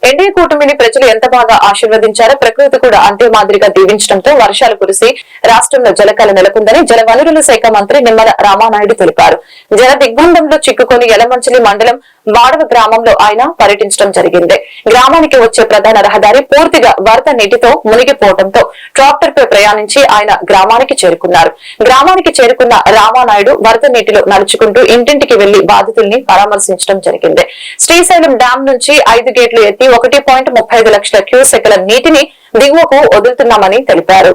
NDA కూటమిని ప్రజలు ఎంత బాగా ఆశీర్వదించారో ప్రకృతి కూడా అంతే మాదిరిగా దీవించడంతో వర్షాలు కురిసి రాష్ట్రంలో జలకళ నెలకొందని జలవనరుల శాఖ మంత్రి నిమ్మల రామానాయుడు తెలిపారు. జల దిగ్బంధంలో చిక్కుకొని యలమంచిలి మండలం మాడవ గ్రామంలో ఆయన పర్యటించడం జరిగింది. గ్రామానికి వచ్చే ప్రధాన రహదారి పూర్తిగా వరద నీటితో మునిగిపోవడంతో ట్రాక్టర్ పై ప్రయాణించి ఆయన గ్రామానికి చేరుకున్నారు. గ్రామానికి చేరుకున్న రామానాయుడు వరద నీటిలో నడుచుకుంటూ ఇంటింటికి వెళ్లి బాధితుల్ని పరామర్శించడం జరిగింది. శ్రీశైలం డ్యాం నుంచి 5 గేట్లు ఎత్తి 1.35 లక్షల క్యూసెక్ల నీటిని దిగువకు వదులుతున్నామని తెలిపారు.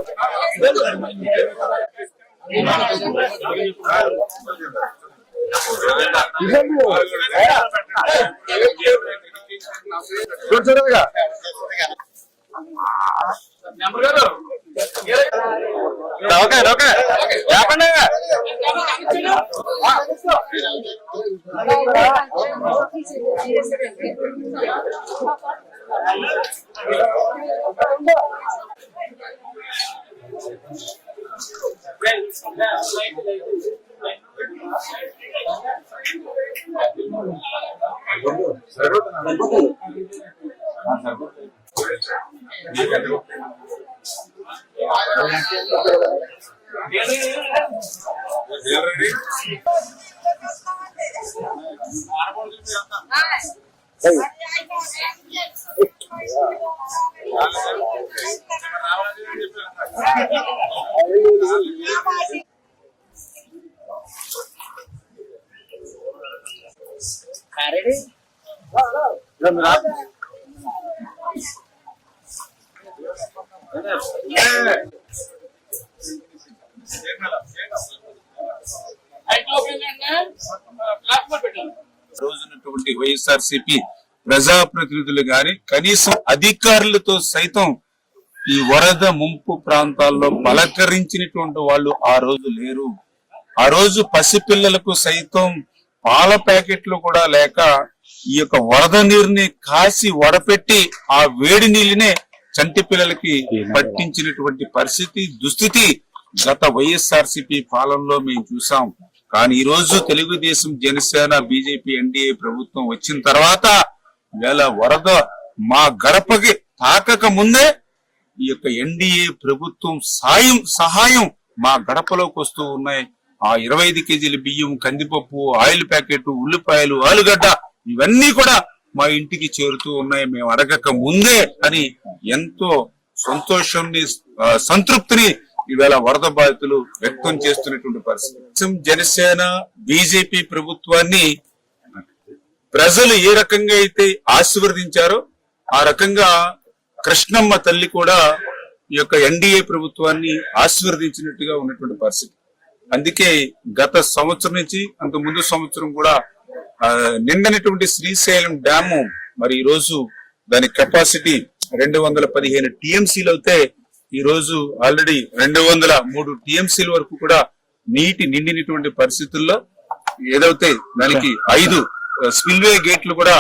రోజునటువంటి వైఎస్ఆర్సీపీ ప్రజాప్రతినిధులు గాని కనీసం అధికారులతో సైతం ఈ వరద ముంపు ప్రాంతాల్లో పలకరించినటువంటి వాళ్ళు ఆ రోజు లేరు. ఆ రోజు పసిపిల్లలకు సైతం పాల ప్యాకెట్లు కూడా లేక ఈ యొక్క వరద నీరుని కాసి వడపెట్టి ఆ వేడి నీళ్ళనే చంటి పిల్లలకి పట్టించినటువంటి పరిస్థితి దుస్థితి గత వైఎస్ఆర్సీపీ పాలనలో మేము చూసాం. కానీ ఈ రోజు తెలుగుదేశం, జనసేన, బీజేపీ, ఎన్డీఏ ప్రభుత్వం వచ్చిన తర్వాత వేళ వరద మా గడపకి తాకక ముందే ఈ యొక్క ఎన్డీఏ ప్రభుత్వం సహాయం మా గడపలోకి వస్తూ ఉన్నాయి. ఆ 25 కేజీల బియ్యం, కందిపప్పు, ఆయిల్ ప్యాకెట్, ఉల్లిపాయలు, ఆలుగడ్డ ఇవన్నీ కూడా మా ఇంటికి చేరుతూ ఉన్నాయి మేము అడగక ముందే అని ఎంతో సంతోషాన్ని, సంతృప్తిని ఈవేళ వరద బాధితులు వ్యక్తం చేస్తున్నటువంటి పరిస్థితి. జనసేన, బీజేపీ ప్రభుత్వాన్ని ప్రజలు ఏ రకంగా అయితే ఆశీర్వదించారో ఆ రకంగా కృష్ణమ్మ తల్లి కూడా ఈ యొక్క ఎన్డీఏ ప్రభుత్వాన్ని ఆశీర్వదించినట్టుగా ఉన్నటువంటి పరిస్థితి. అందుకే గత సంవత్సరం నుంచి అంత ముందు సంవత్సరం కూడా నిండనటువంటి శ్రీశైలం డ్యాము మరి ఈ రోజు దాని కెపాసిటీ 215 టీఎంసీలు అయితే ఈ రోజు ఆల్రెడీ 203 టీఎంసీల వరకు కూడా నీటి నిండినటువంటి పరిస్థితుల్లో ఏదైతే దానికి 5 స్పిల్వే గేట్లు కూడా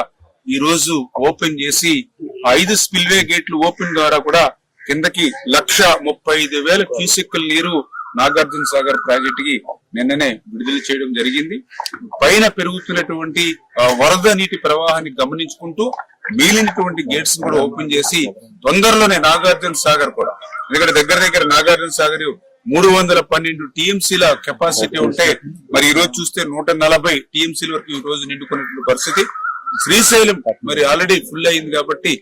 ఈ రోజు ఓపెన్ చేసి 5 స్పిల్వే గేట్లు ఓపెన్ ద్వారా కూడా కిందకి 1,35,000 క్యూసెక్కుల నీరు నాగార్జున సాగర్ ప్రాజెక్ట్ కి నిన్ననే విడుదల చేయడం జరిగింది. పైన పెరుగుతున్నటువంటి వరద నీటి ప్రవాహాన్ని గమనించుకుంటూ మిగిలినటువంటి గేట్స్ కూడా ఓపెన్ చేసి తొందరలోనే నాగార్జున సాగర్ కూడా, ఎందుకంటే దగ్గర నాగార్జున సాగర్ 312 టీఎంసీల కెపాసిటీ ఉంటే మరి ఈ రోజు చూస్తే 140 టీఎంసీల వరకు ఈ రోజు నిండుకున్నటువంటి పరిస్థితి. శ్రీశైలం మరి ఆల్రెడీ ఫుల్ అయింది కాబట్టి